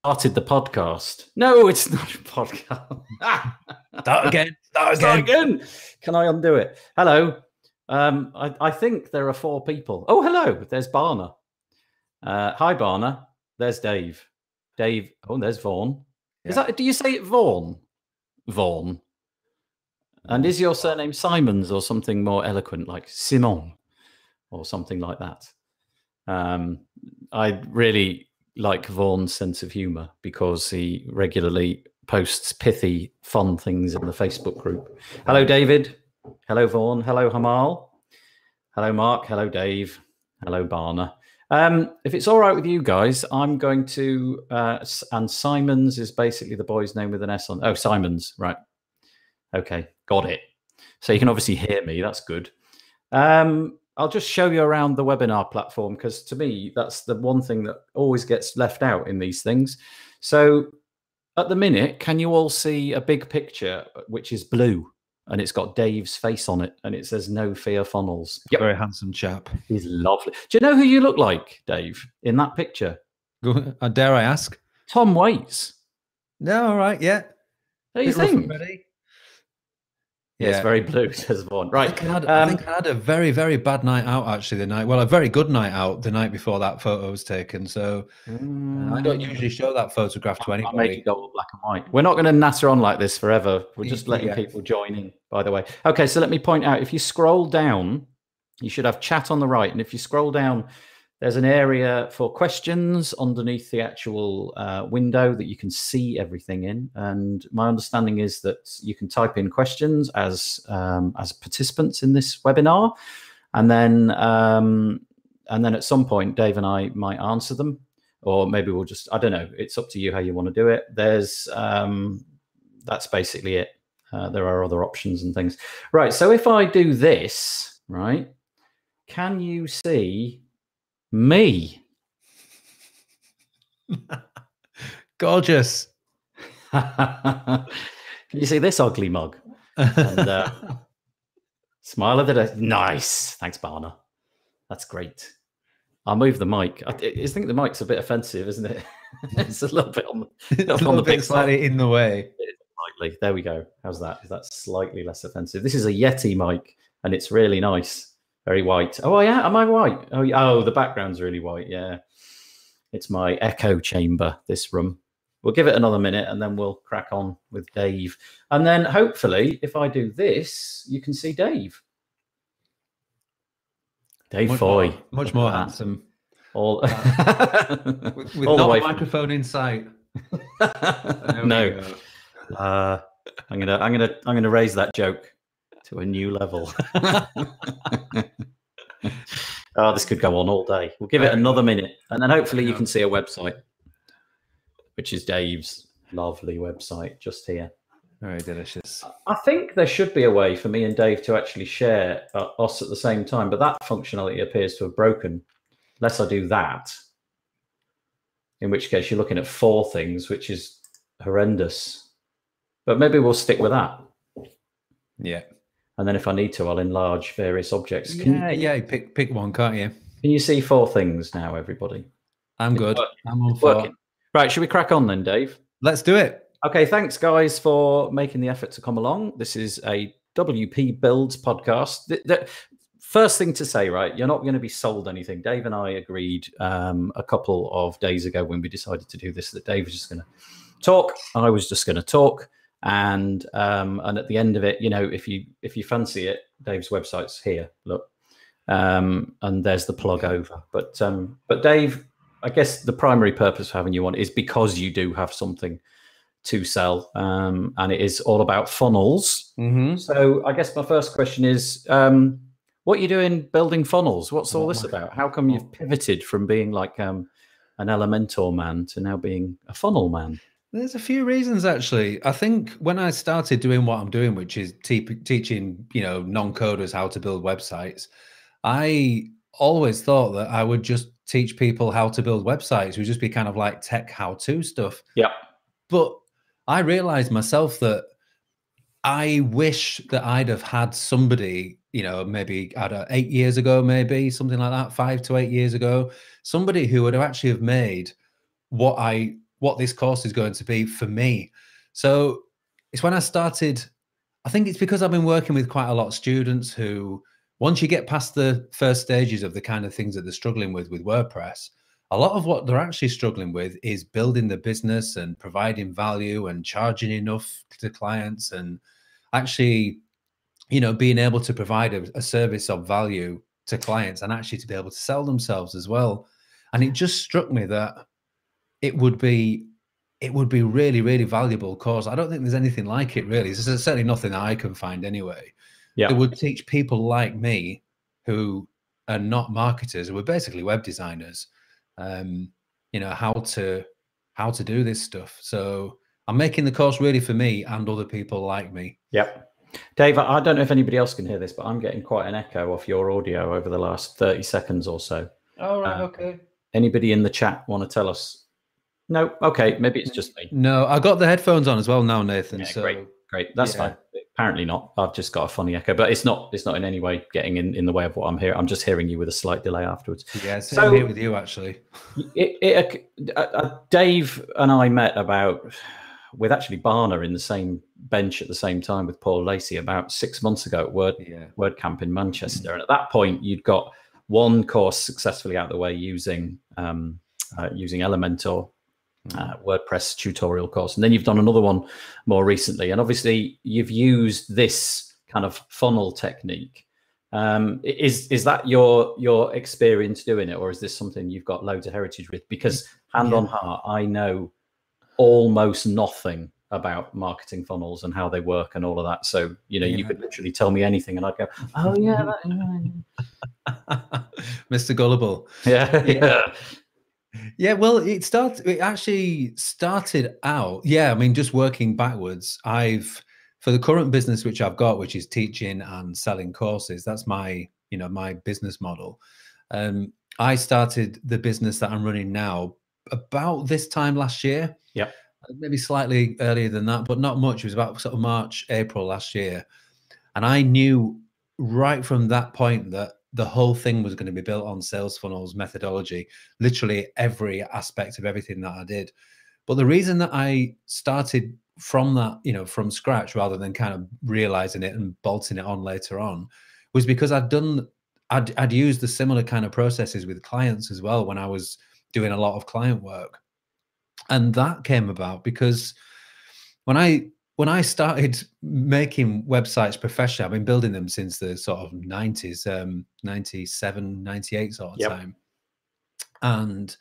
started the podcast. No, it's not a podcast. Start again. Start again. Can I undo it? Hello. I think there are 4 people. Oh, hello. There's Barna. Hi, Barna. There's Dave. Dave. Oh, there's Vaughan. Yeah. Is that? Do you say it Vaughan? Vaughan. And is your surname Simons or something more eloquent, like Simon, or something like that? I really like Vaughan's sense of humour because he regularly posts pithy, fun things in the Facebook group. Hello, David. Hello, Vaughan. Hello, Hamal. Hello, Mark. Hello, Dave. Hello, Barna. If it's all right with you guys, I'm going to, and Simons is basically the boy's name with an S on. Oh, Simons, right. Okay, got it. So you can obviously hear me. That's good. I'll just show you around the webinar platform because to me, that's the one thing that always gets left out in these things. So at the minute, can you all see a big picture, which is blue? And it's got Dave's face on it, and it says "No Fear Funnels." Yep. Very handsome chap. He's lovely. Do you know who you look like, Dave, in that picture? Dare I ask? Tom Waits. No, all right, yeah. What do you think? Yeah, it's very blue, says Vaughan. Right. I think I had a very, very bad night out, actually, the night. Well, a very good night out the night before that photo was taken. So I don't usually show that photograph to anybody. I'll make it go all black and white. We're not going to natter on like this forever. We're just letting people join in, by the way. Okay, so let me point out, if you scroll down, you should have chat on the right. And if you scroll down, there's an area for questions underneath the actual window that you can see everything in. And my understanding is that you can type in questions as participants in this webinar, and then at some point, Dave and I might answer them, or maybe we'll just, I don't know. It's up to you how you want to do it. There's that's basically it. There are other options and things. Right. So if I do this, right, can you see me? Gorgeous. Can you see this ugly mug? And, smile of the day. Nice. Thanks, Barna. That's great. I'll move the mic. I think the mic's a bit offensive, isn't it? It's a little bit on the big slightly in the way. Slightly. There we go. How's that? Is that slightly less offensive? This is a Yeti mic, and it's really nice. Very white. Oh, yeah. Am I white? Oh, the background's really white. Yeah. It's my echo chamber, this room. We'll give it another minute and then we'll crack on with Dave. And then hopefully, if I do this, you can see Dave. Dave Foy. Much more handsome. All with all no microphone in sight. No. I'm gonna raise that joke to a new level. Oh, this could go on all day. We'll give it another minute, and then hopefully you can see a website, which is Dave's lovely website just here. Very delicious. I think there should be a way for me and Dave to actually share us at the same time, but that functionality appears to have broken, unless I do that, in which case you're looking at 4 things, which is horrendous. But maybe we'll stick with that. Yeah. And then if I need to, I'll enlarge various objects. Pick one, can't you? Can you see 4 things now, everybody? I'm good. I'm on working. Right, should we crack on then, Dave? Let's do it. Okay, thanks, guys, for making the effort to come along. This is a WP Builds podcast. The first thing to say, right, you're not going to be sold anything. Dave and I agreed a couple of days ago when we decided to do this that Dave was just going to talk. I was just going to talk. And at the end of it, you know, if you fancy it, Dave's website's here. Look, and there's the plug over. But Dave, I guess the primary purpose for having you on is because you do have something to sell, and it is all about funnels. Mm-hmm. So I guess my first question is, what are you doing building funnels? What's all this about? How come you've pivoted from being like an Elementor man to now being a funnel man? There's a few reasons, actually. I think when I started doing what I'm doing, which is teaching, non-coders how to build websites, I always thought that I would just teach people how to build websites. It would just be kind of like tech how-to stuff. Yeah. But I realized myself that I wish that I'd have had somebody, maybe 8 years ago, maybe something like that, 5 to 8 years ago, somebody who would have actually have made what I what this course is going to be for me. So it's when I started, I think it's because I've been working with quite a lot of students who, once you get past the first stages of the kind of things that they're struggling with WordPress, a lot of what they're actually struggling with is building the business and providing value and charging enough to clients, and actually, you know, being able to provide a service of value to clients and actually to be able to sell themselves as well. And it just struck me that it would be really, really valuable course. I don't think there's anything like it really. There's certainly nothing that I can find anyway. Yeah. It would teach people like me who are not marketers, who are basically web designers, you know, how to do this stuff. So I'm making the course really for me and other people like me. Yep. Dave, I don't know if anybody else can hear this, but I'm getting quite an echo off your audio over the last 30 seconds or so. All right. Okay. Anybody in the chat want to tell us? No. Okay. Maybe it's just me. No, I got the headphones on as well now, Nathan. Yeah, so great. That's fine. Apparently not. I've just got a funny echo, but it's not in any way getting in the way of what I'm hearing. I'm just hearing you with a slight delay afterwards. Yeah, same here with you actually. Dave and I met with actually Barner in the same bench at the same time with Paul Lacey about 6 months ago at WordCamp in Manchester. And at that point, you'd got one course successfully out of the way using Elementor, WordPress tutorial course. And then you've done another one more recently. And obviously, you've used this kind of funnel technique. Is that your experience doing it? Or is this something you've got loads of heritage with? Because hand on heart, I know almost nothing about marketing funnels and how they work and all of that. So, you know, you could literally tell me anything and I'd go, oh yeah. Mr. Gullible. Yeah. Yeah, well, it actually started out, I mean, just working backwards. For the current business which I've got, which is teaching and selling courses, that's my business model. I started the business that I'm running now about this time last year. Yeah. Maybe slightly earlier than that, but not much. It was about sort of March, April last year. And I knew right from that point that the whole thing was going to be built on sales funnels methodology, literally every aspect of everything that I did. But the reason that I started from that, you know, from scratch rather than kind of realizing it and bolting it on later on, was because I'd used the similar kind of processes with clients as well when I was doing a lot of client work. And that came about because when I started making websites professionally, I've been building them since the sort of 90s, 97, 98 sort of time. And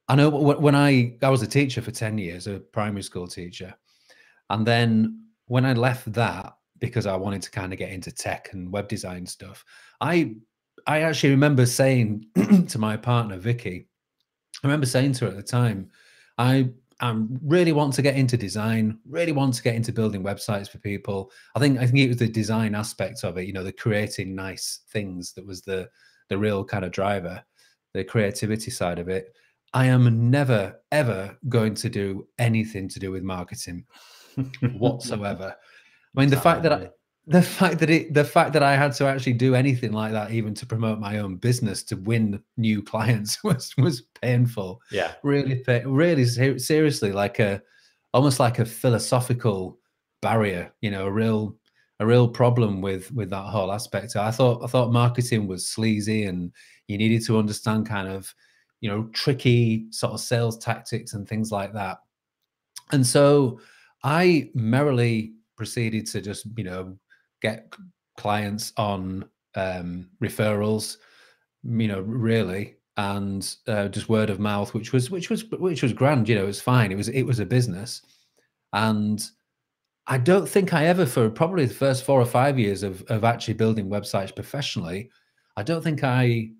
I know when I was a teacher for 10 years, a primary school teacher. And then when I left that, because I wanted to kind of get into tech and web design stuff, I actually remember saying to my partner, Vicky, I remember saying to her at the time, I really want to get into design, really want to get into building websites for people. I think it was the design aspect of it, you know, the creating nice things that was the real kind of driver, the creativity side of it. I am never, ever going to do anything to do with marketing whatsoever. I mean, the fact that I had to actually do anything like that, even to promote my own business, to win new clients, was painful. Yeah, really seriously, almost like a philosophical barrier. You know, a real problem with that whole aspect. I thought marketing was sleazy, and you needed to understand kind of, you know, tricky sort of sales tactics and things like that. And so I merrily proceeded to just, you know, get clients on referrals, you know, really, and just word of mouth, which was grand. You know, it was fine. It was a business, and I don't think I ever, for probably the first 4 or 5 years of actually building websites professionally, I don't think I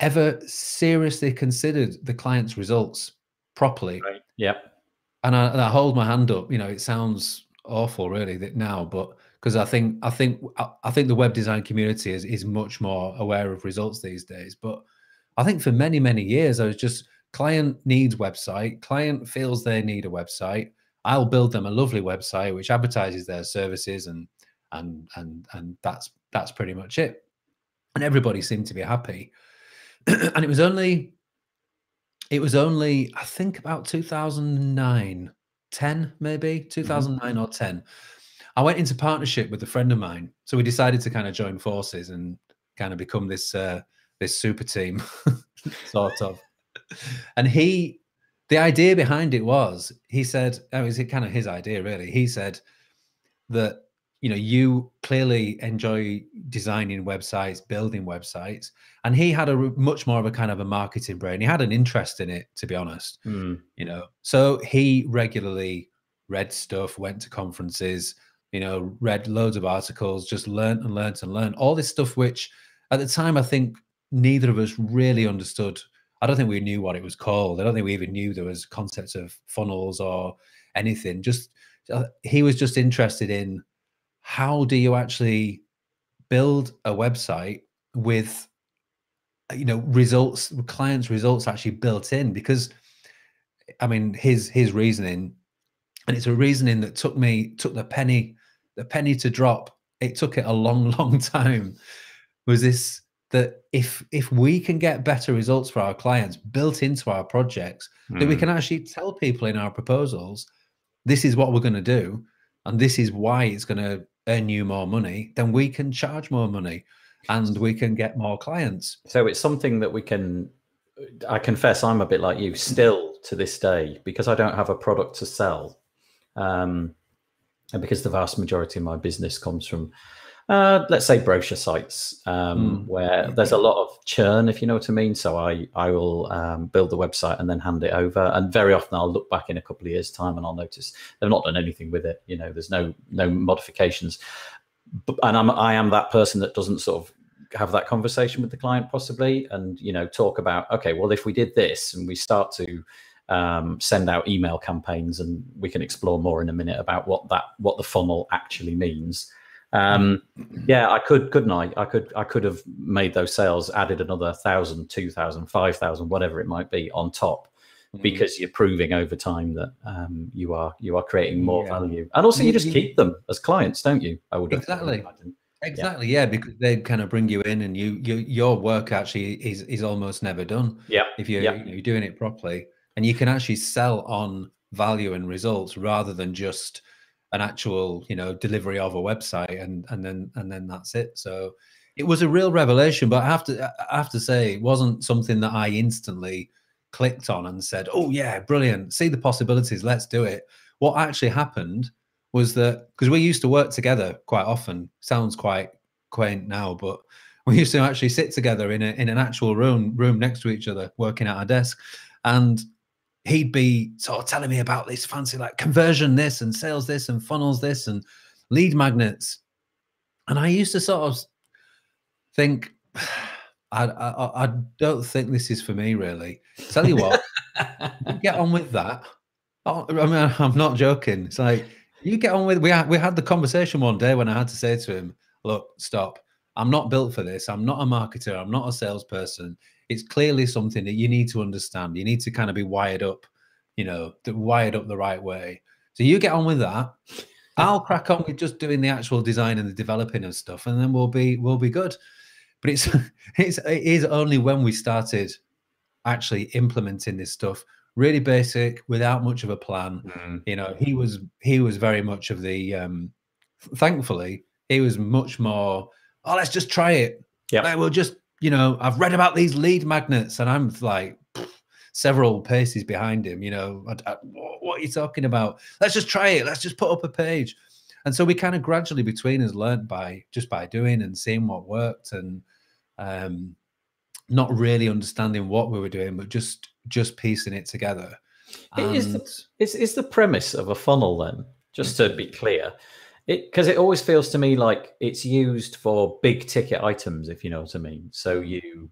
ever seriously considered the client's results properly. Right. Yeah. And I hold my hand up. You know, it sounds awful, really, that now, but because I think the web design community is much more aware of results these days. But I think for many years, I was just, client needs website, client feels they need a website, I'll build them a lovely website which advertises their services, and that's pretty much it. And everybody seemed to be happy. And it was only It was only, I think, about 2009, 10 maybe, 2009 or 10. I went into partnership with a friend of mine. So we decided to kind of join forces and kind of become this this super team, sort of. And the idea behind it was, he said, oh, is it kind of his idea, really? He said that, you know, you clearly enjoy designing websites, building websites, and he had a much more of a kind of a marketing brain. He had an interest in it, to be honest. You know, so he regularly read stuff, went to conferences, you know, read loads of articles, just learned and learned and learned all this stuff, which at the time I think neither of us really understood. I don't think we knew what it was called. I don't think we even knew there was concepts of funnels or anything. Just he was just interested in, how do you actually build a website with, you know, results, clients' results actually built in? Because I mean, his reasoning, and it's a reasoning that took the penny to drop. It took it a long, long time. Was this, that if we can get better results for our clients built into our projects, that we can actually tell people in our proposals, this is what we're going to do, and this is why it's going to earn you more money, then we can charge more money and we can get more clients. So it's something that we can, I confess I'm a bit like you still to this day, because I don't have a product to sell. And because the vast majority of my business comes from, let's say, brochure sites, where there's a lot of churn, if you know what I mean. So I will build the website and then hand it over. And very often I'll look back in a couple of years' time and I'll notice they've not done anything with it. You know, there's no modifications. And I am that person that doesn't sort of have that conversation with the client possibly, and, you know, talk about, okay, well, if we did this and we start to send out email campaigns, and we can explore more in a minute about what the funnel actually means. Yeah, I couldn't I? I could have made those sales, added another 1,000, 2,000, 5,000, whatever it might be on top, because you're proving over time that you are creating more value, and also you just keep them as clients, don't you? I would exactly, yeah, because they kind of bring you in, and your work actually is almost never done. Yeah, if you're doing it properly, and you can actually sell on value and results rather than just an actual, you know, delivery of a website and then that's it. So it was a real revelation, but I have to say, it wasn't something that I instantly clicked on and said, oh yeah, brilliant, see the possibilities, let's do it. What actually happened was that, because we used to work together quite often, sounds quite quaint now, but we used to actually sit together in an actual room next to each other, working at our desk, and he'd be sort of telling me about this fancy, like, conversion this and sales this and funnels this and lead magnets. And I used to sort of think, I don't think this is for me, really. Tell you what, you get on with that. Oh, I mean, I'm not joking. It's like, you get on with, we had the conversation one day when I had to say to him, look, stop. I'm not built for this. I'm not a marketer. I'm not a salesperson. It's clearly something that you need to understand. You need to kind of be wired up, you know, wired up the right way. So you get on with that. I'll crack on with just doing the actual design and the developing of stuff, and then we'll be good. But it is only when we started actually implementing this stuff, really basic, without much of a plan. You know, he was very much of the thankfully, he was much more, oh, let's just try it. Yeah, like, we'll just, you know, I've read about these lead magnets, and I'm like several paces behind him. You know, what are you talking about? Let's just try it. Let's just put up a page. And so we kind of gradually between us learned by doing and seeing what worked, and not really understanding what we were doing, but just piecing it together. Is the premise of a funnel then, just to be clear, because it always feels to me like it's used for big ticket items, if you know what I mean. So you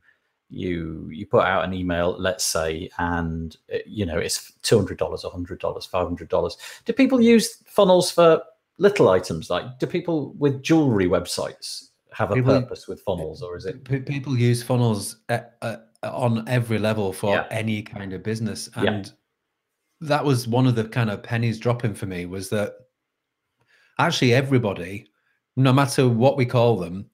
put out an email, let's say, and you know, it's $200, $100, $500. Do people use funnels for little items? Like, do people with jewelry websites have a purpose with funnels, or is it people use funnels on every level for any kind of business? And that was one of the kind of pennies dropping for me, was that actually everybody, no matter what we call them,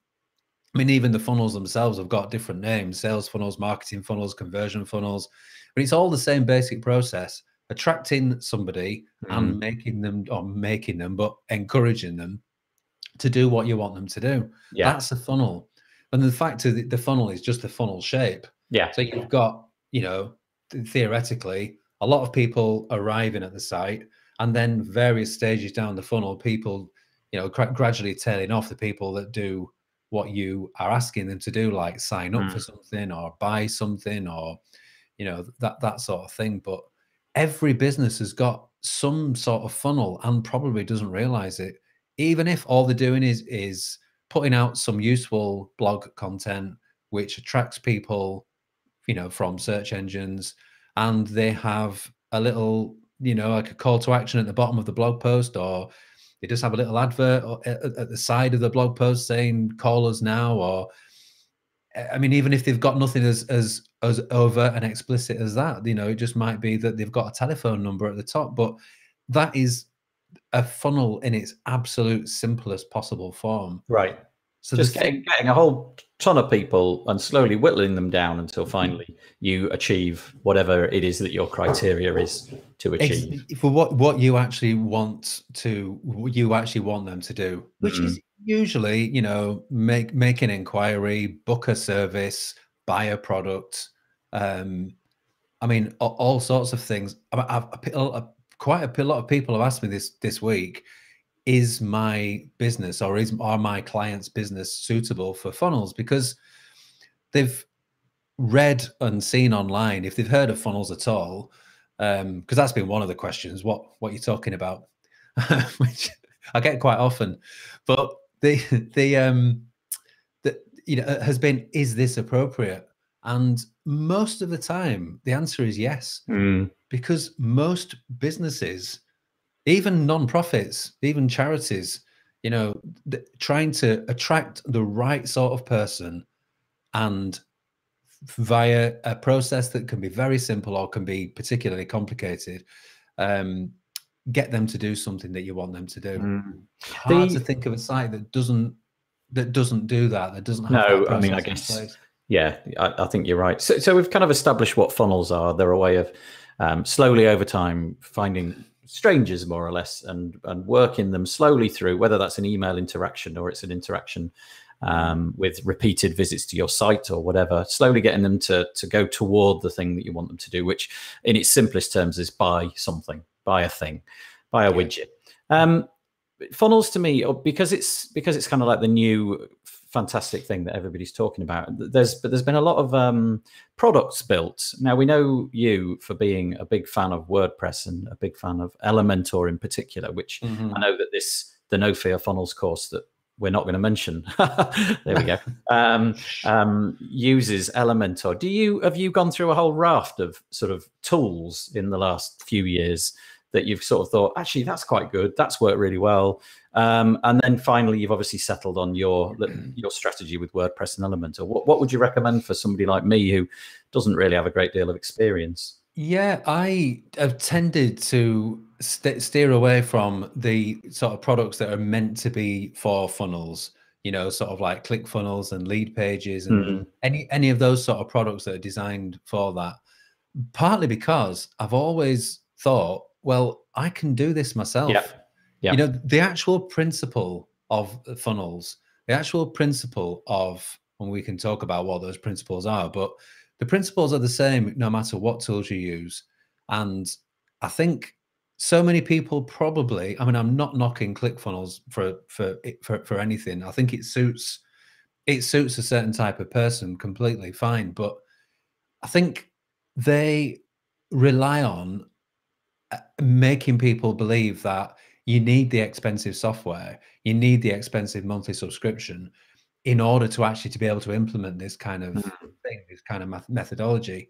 I mean, even the funnels themselves have got different names: sales funnels, marketing funnels, conversion funnels. But it's all the same basic process: attracting somebody and making them, but encouraging them to do what you want them to do. Yeah. That's a funnel. And the fact of the funnel is just the funnel shape. Yeah. So you've got, theoretically, a lot of people arriving at the site, and then various stages down the funnel, people, gradually tailing off, the people that do what you are asking them to do, like sign up for something or buy something, or, that sort of thing. But every business has got some sort of funnel and probably doesn't realize it, even if all they're doing is putting out some useful blog content which attracts people, from search engines, and they have a little, like a call to action at the bottom of the blog post, or they just have a little advert at the side of the blog post saying call us now. Or I mean, even if they've got nothing as overt and explicit as that, it just might be that they've got a telephone number at the top. But that is a funnel in its absolute simplest possible form. Right. So just getting a whole ton of people and slowly whittling them down until finally you achieve whatever it is that your criteria is to achieve. For what you actually want them to do, which is usually, make an inquiry, book a service, buy a product. I mean, all sorts of things. Quite a lot of people have asked me this week: is my business, or are my clients' business suitable for funnels? Because they've read and seen online, if they've heard of funnels at all, because that's been one of the questions: what you're talking about, which I get quite often. But has been, is this appropriate? And most of the time, the answer is yes, because most businesses, even non-profits, even charities, trying to attract the right sort of person, and via a process that can be very simple or can be particularly complicated, get them to do something that you want them to do. Hard to think of a site that doesn't do that. That doesn't have that process. I mean, I guess, yeah, I think you're right. So we've kind of established what funnels are. They're a way of slowly over time finding strangers, more or less, and working them slowly through, whether that's an email interaction or it's an interaction with repeated visits to your site or whatever, slowly getting them to go toward the thing that you want them to do, which in its simplest terms is buy something, buy a thing, buy a widget. Funnels to me, because it's kind of like the new fantastic thing that everybody's talking about. There's been a lot of products built. Now, we know you for being a big fan of WordPress and a big fan of Elementor in particular, which I know that the No Fear Funnels course that we're not going to mention, there we go, uses Elementor. Have you gone through a whole raft of sort of tools in the last few years that you've sort of thought, actually, that's quite good, that's worked really well, and then finally you've obviously settled on your strategy with WordPress and Elementor? What would you recommend for somebody like me who doesn't really have a great deal of experience? Yeah, I have tended to steer away from the sort of products that are meant to be for funnels, sort of like ClickFunnels and Lead Pages and any of those sort of products that are designed for that. Partly because I've always thought, well, I can do this myself. Yeah. The actual principle of funnels, the actual principle of, and we can talk about what those principles are, but the principles are the same no matter what tools you use. And I think so many people probably, I mean, I'm not knocking ClickFunnels for anything. I think it suits a certain type of person completely fine. But I think they rely on making people believe that you need the expensive software, you need the expensive monthly subscription in order to actually to be able to implement this kind of thing, this kind of methodology.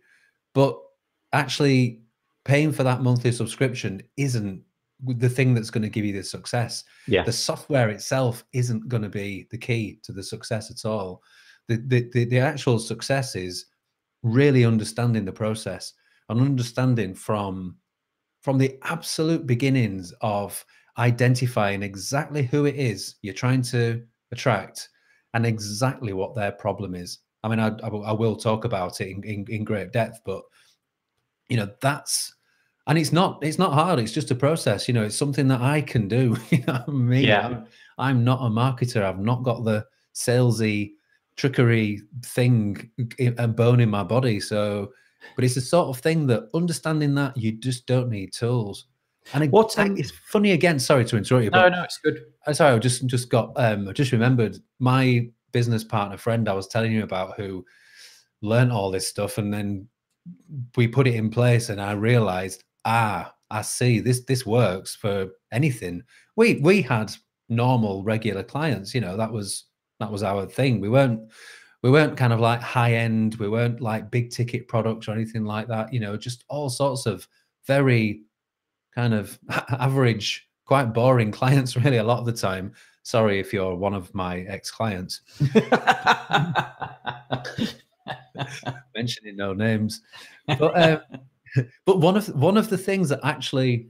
But actually paying for that monthly subscription isn't the thing that's going to give you the success. The software itself isn't going to be the key to the success at all. The actual success is really understanding the process and understanding from the absolute beginnings of identifying exactly who it is you're trying to attract, and exactly what their problem is. I mean, I will talk about it in great depth, but you know, and it's not hard. It's just a process. You know, it's something that I can do. You know, me, I'm not a marketer. I've not got the salesy trickery thing and bone in my body. So, but it's the sort of thing that understanding that you just don't need tools. And it's funny again. Sorry to interrupt you, but no, it's good. Sorry, I just remembered my business partner friend I was telling you about, who learned all this stuff, and then we put it in place, and I realized, I see, this works for anything. We had normal regular clients, you know, that was our thing. We weren't kind of like high end, we weren't like big ticket products or anything like that, you know, just all sorts of very kind of average, quite boring clients really a lot of the time. Sorry if you're one of my ex-clients. Mentioning no names. But one of the things that actually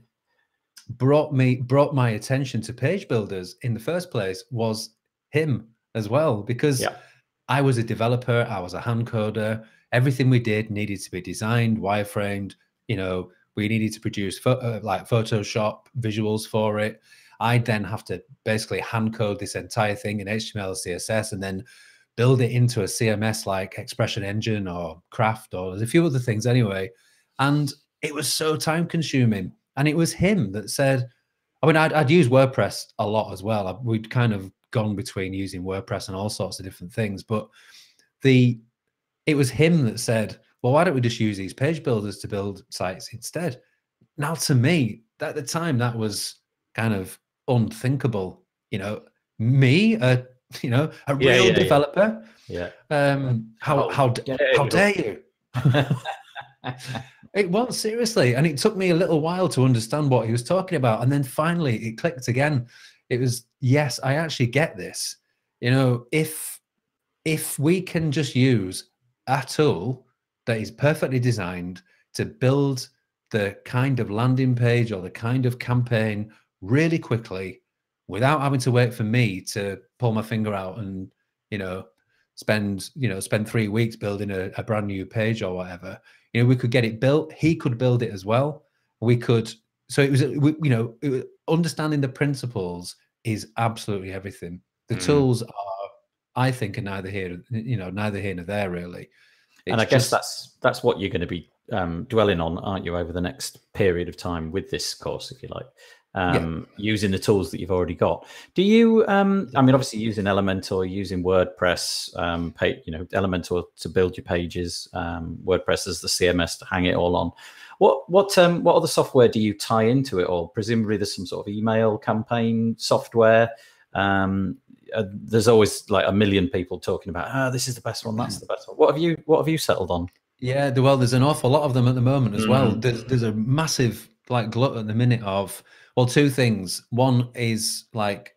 brought my attention to page builders in the first place was him as well, because I was a developer, I was a hand coder. Everything we did needed to be designed, wireframed. You know, we needed to produce like Photoshop visuals for it. I'd then have to basically hand code this entire thing in HTML, CSS, and then build it into a CMS like Expression Engine or Craft, or there's a few other things anyway. And it was so time consuming. And it was him that said, I mean, I'd use WordPress a lot as well. We'd kind of gone between using WordPress and all sorts of different things. But it was him that said, well, why don't we just use these page builders to build sites instead? Now, to me, at the time, that was kind of unthinkable. You know, me, a real developer. How dare you? It was, seriously. And it took me a little while to understand what he was talking about. And then finally it clicked again. It was, yes, I actually get this. You know, if we can just use a tool that is perfectly designed to build the kind of landing page or the kind of campaign really quickly without having to wait for me to pull my finger out and, you know, spend 3 weeks building a brand new page or whatever. You know, we could get it built. He could build it as well. We could. So it was, understanding the principles is absolutely everything. The tools are, I think, are neither here nor there, really. And I guess that's what you're going to be dwelling on, aren't you, over the next period of time with this course, if you like, using the tools that you've already got. Do you, I mean, obviously using Elementor, using WordPress, Elementor to build your pages, WordPress as the CMS to hang it all on. What other software do you tie into it all? Presumably there's some sort of email campaign software. There's always like a million people talking about, this is the best one, that's the best one. What have you settled on? Yeah, well, there's an awful lot of them at the moment as well. There's a massive like glut at the minute of, well, two things. One is like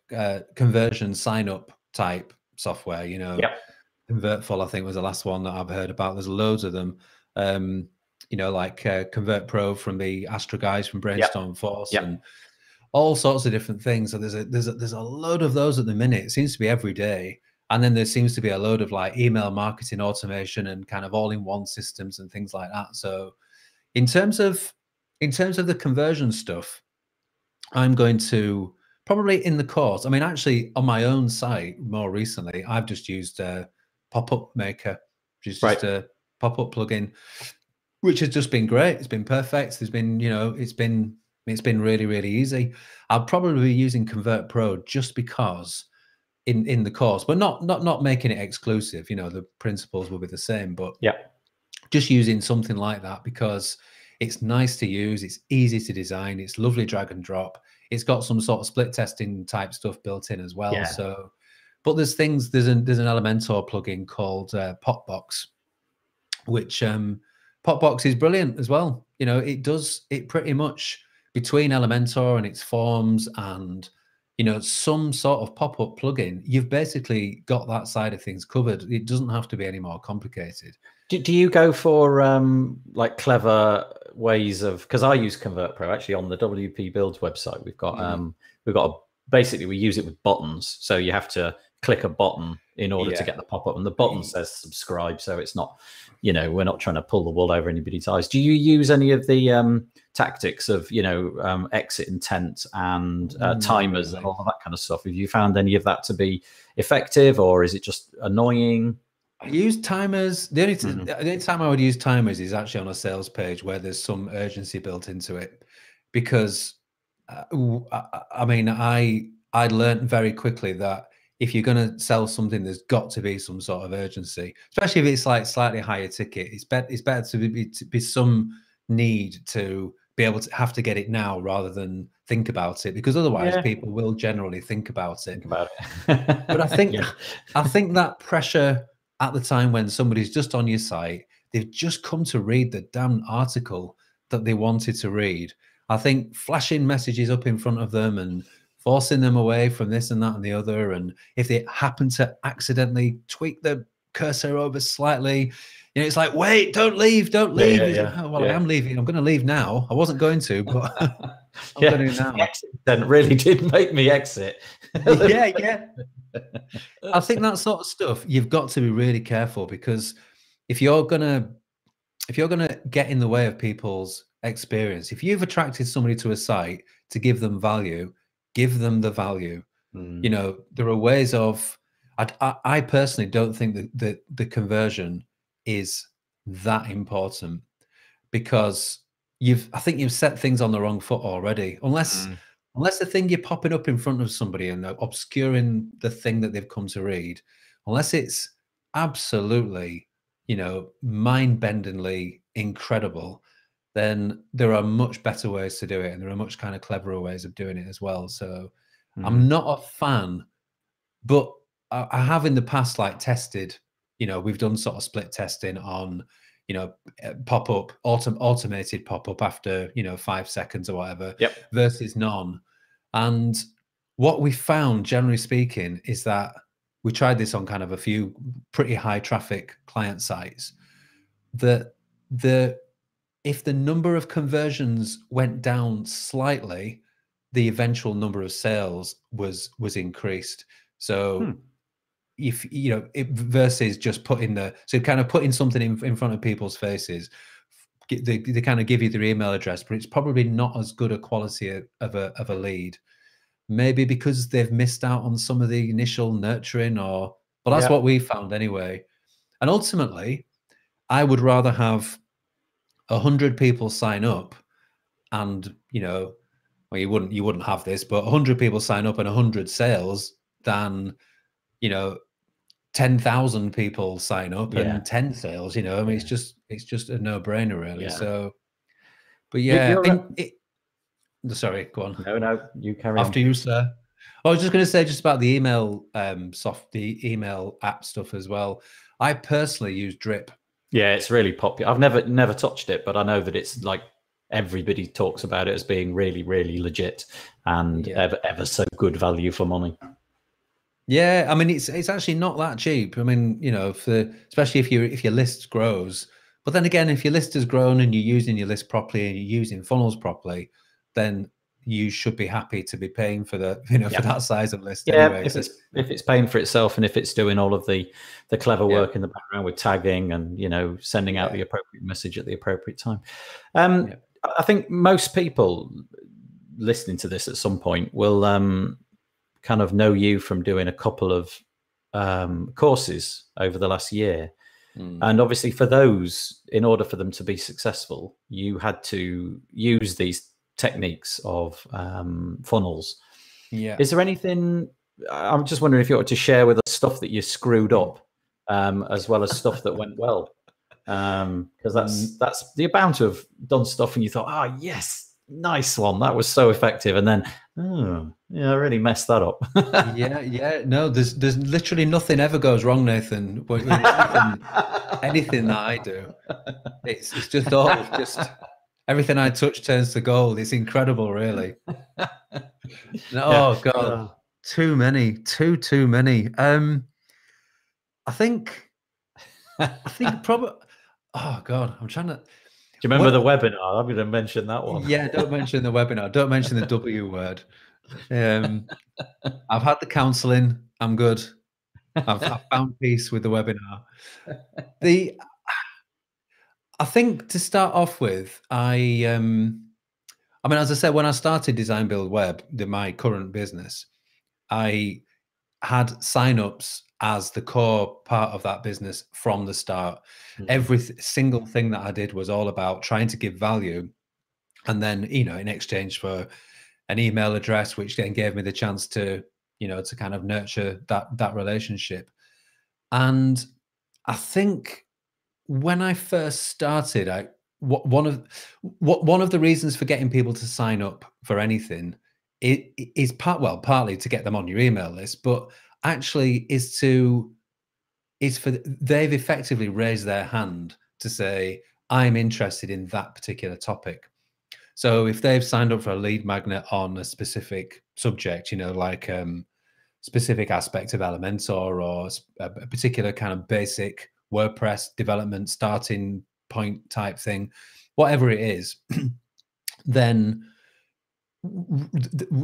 conversion sign up type software, you know. Convertful, I think, was the last one that I've heard about. There's loads of them. You know, like Convert Pro from the Astra guys from Brainstorm Force and all sorts of different things. So there's a load of those at the minute. It seems to be every day. And then there seems to be a load of like email marketing automation and kind of all-in-one systems and things like that. So in terms of the conversion stuff, I'm going to probably in the course, I mean, actually on my own site more recently, I've just used Pop-Up Maker, which is just a pop-up plugin, which has just been great. It's been perfect. There's been, you know, it's been really, really easy. I'll probably be using Convert Pro just because in the course, but not making it exclusive. You know, the principles will be the same, but just using something like that because it's nice to use, it's easy to design, it's lovely drag and drop. It's got some sort of split testing type stuff built in as well. So, but there's an Elementor plugin called Popbox, which Popbox is brilliant as well. You know, it pretty much between Elementor and its forms and, you know, some sort of pop-up plugin, you've basically got that side of things covered. It doesn't have to be any more complicated. Do you go for like clever ways of, because I use Convert Pro actually on the WP Builds website. We've got basically we use it with buttons. So you have to click a button in order to get the pop-up, and the button says subscribe, so it's not, we're not trying to pull the wool over anybody's eyes. Do you use any of the tactics of exit intent and timers and all of that kind of stuff? Have you found any of that to be effective, or is it just annoying? I use timers. The only time I would use timers is actually on a sales page where there's some urgency built into it, because I mean, I learned very quickly that if you're going to sell something, there's got to be some sort of urgency, especially if it's like slightly higher ticket. It's better to be some need to be able to have to get it now rather than think about it, because otherwise people will generally think about it. But I think I think that pressure at the time when somebody's just on your site, they've just come to read the damn article that they wanted to read. I think flashing messages up in front of them and forcing them away from this and that and the other, and if they happen to accidentally tweak the cursor over slightly, it's like, wait, don't leave. Oh, well, I am leaving. I'm going to leave now. I wasn't going to, but I'm going to now. Then really did make me exit. yeah. I think that sort of stuff, you've got to be really careful, because if you're gonna get in the way of people's experience, if you've attracted somebody to a site to give them value, give them the value. There are ways of. I personally don't think that the conversion is that important, because I think you've set things on the wrong foot already. Unless the thing you're popping up in front of somebody and obscuring the thing that they've come to read, unless it's absolutely, mind-bendingly incredible, then there are much better ways to do it, and there are much kind of cleverer ways of doing it as well. So I'm not a fan, but I have in the past tested, we've done sort of split testing on, pop-up, automated pop-up after, 5 seconds or whatever, versus none. And what we found, generally speaking, is that we tried this on kind of a few pretty high traffic client sites, that if the number of conversions went down slightly, the eventual number of sales was increased. So if versus just putting putting something in front of people's faces, they kind of give you their email address, but it's probably not as good a quality of a lead, maybe because they've missed out on some of the initial nurturing, but that's what we found anyway. And ultimately, I would rather have 100 people sign up, and well, you wouldn't have this, but 100 people sign up and 100 sales than 10,000 people sign up and 10 sales. I mean, it's just a no-brainer, really. So, but sorry, go on. No, you carry on. After you, sir. I was just going to say just about the email the email app stuff as well. I personally use Drip. Yeah, it's really popular. I've never touched it, but I know that it's like everybody talks about it as being really, really legit and ever so good value for money. Yeah, I mean, it's actually not that cheap. I mean, especially if your list grows. But then again, if your list has grown and you're using your list properly and you're using funnels properly, then you should be happy to be paying for the for that size of list. Yeah, anyway. if it's paying for itself, and if it's doing all of the clever work in the background with tagging and sending out the appropriate message at the appropriate time. I think most people listening to this at some point will kind of know you from doing a couple of courses over the last year. And obviously for those, in order for them to be successful, you had to use these techniques of funnels. Is there anything, I'm just wondering if you ought to share with us stuff that you screwed up as well as stuff that went well, because that's the amount of done stuff and you thought, yes, nice one, that was so effective, and then I really messed that up. No, there's literally nothing ever goes wrong, Nathan. Anything that I do, it's just everything I touch turns to gold. It's incredible, really. God, too many. I think probably. Oh God, I'm trying to. Do you remember the webinar? I'm going to mention that one. Yeah, don't mention the webinar. Don't mention the W word. I've had the counselling. I'm good. I've found peace with the webinar. The I think to start off with, I mean, as I said, when I started Design Build Web, my current business, I had signups as the core part of that business from the start. Every single thing that I did was all about trying to give value, and then in exchange for an email address, which then gave me the chance to to kind of nurture that relationship. And I think when I first started, one of the reasons for getting people to sign up for anything is partly to get them on your email list, but actually they've effectively raised their hand to say, I'm interested in that particular topic. So if they've signed up for a lead magnet on a specific subject, like specific aspect of Elementor or a particular kind of basic WordPress development starting point type thing, whatever it is, then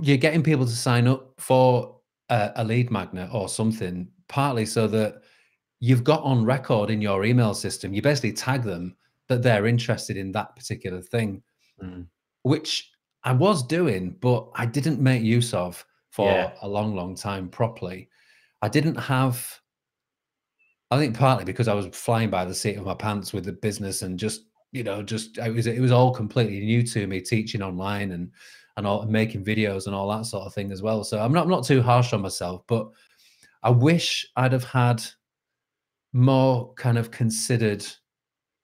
you're getting people to sign up for a lead magnet or something, partly so that you've got on record in your email system, you basically tag them that they're interested in that particular thing, which I was doing, but I didn't make use of for a long, long time properly. I didn't have, I think partly because I was flying by the seat of my pants with the business and just it was all completely new to me, teaching online and all, making videos and all that sort of thing as well. So I'm not too harsh on myself, but I wish I'd have had more kind of considered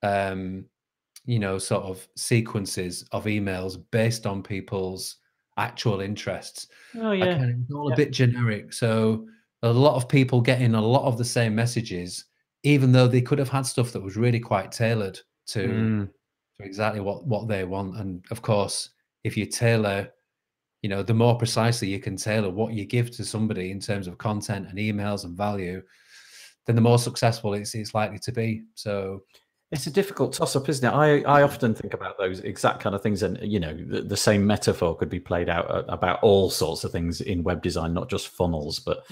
sort of sequences of emails based on people's actual interests. Oh yeah, It's all a bit generic. So a lot of people getting a lot of the same messages, even though they could have had stuff that was really quite tailored to exactly what they want. And of course, if you tailor, the more precisely you can tailor what you give to somebody in terms of content and emails and value, then the more successful it's likely to be. So it's a difficult toss-up, isn't it? I often think about those exact kind of things, and the same metaphor could be played out about all sorts of things in web design, not just funnels. But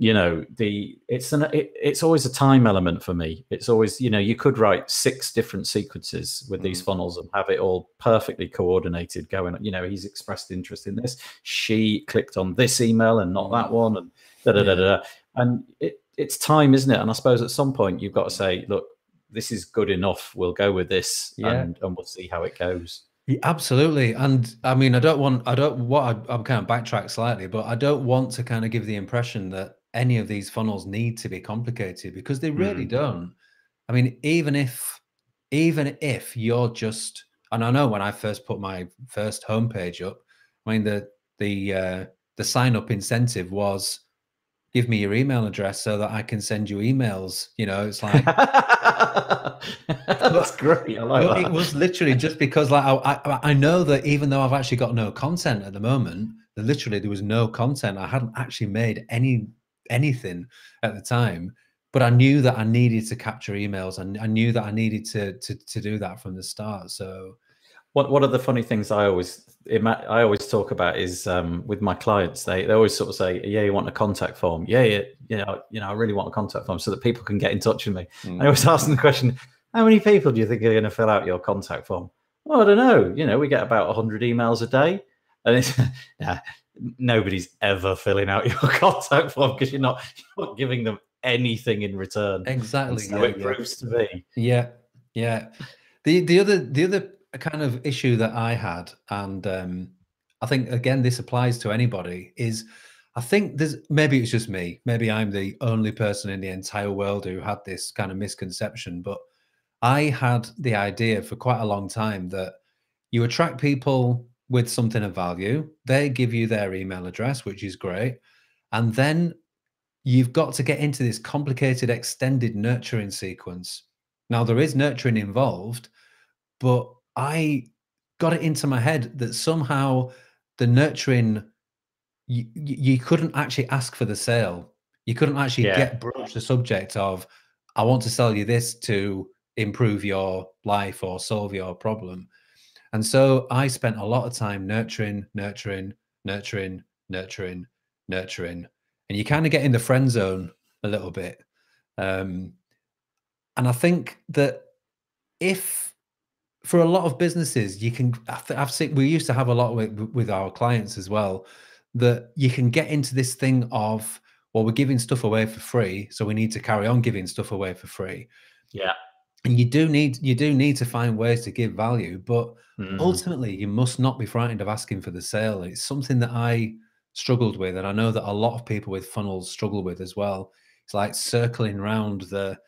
it's always a time element for me. It's always you could write 6 different sequences with these funnels and have it all perfectly coordinated. Going, he's expressed interest in this. She clicked on this email and not that one, and da da da da. And it's time, isn't it? And I suppose at some point you've got to say, look, this is good enough. We'll go with this, and we'll see how it goes. Yeah, absolutely. And I mean, I'm kind of backtrack slightly, but I don't want to kind of give the impression that any of these funnels need to be complicated, because they really don't. I mean, even if you're just, and I know when I first put my first homepage up, I mean, the sign up incentive was, give me your email address so that I can send you emails. It's like, that's great. I like that. It was literally just because, like, I know that even though I've actually got no content at the moment, there was no content. I hadn't actually made anything at the time, but I knew that I needed to capture emails, and I knew that I needed to do that from the start. So one of the funny things I always talk about is with my clients, they always sort of say, yeah, you want a contact form? Yeah, I really want a contact form so that people can get in touch with me. I always ask them the question, how many people do you think are going to fill out your contact form? Well, I don't know. We get about 100 emails a day, and it's nobody's ever filling out your contact form because you're not giving them anything in return. Exactly. So it proves to be. Yeah. The other kind of issue that I had, and I think again this applies to anybody, is I think maybe it's just me, maybe I'm the only person in the entire world who had this kind of misconception, but I had the idea for quite a long time that you attract people with something of value, they give you their email address, which is great, and then you've got to get into this complicated extended nurturing sequence. Now there is nurturing involved, but I got it into my head that somehow the nurturing, you couldn't actually ask for the sale. You couldn't actually broach the subject of, I want to sell you this to improve your life or solve your problem. And so I spent a lot of time nurturing, and you kind of get in the friend zone a little bit. And I think that if for a lot of businesses, you can, I've seen, we used to have a lot with our clients as well, that you can get into this thing of, well, we're giving stuff away for free, so we need to carry on giving stuff away for free. Yeah. And you do need to find ways to give value, but ultimately you must not be frightened of asking for the sale. It's something that I struggled with, and I know that a lot of people with funnels struggle with as well. It's like circling around the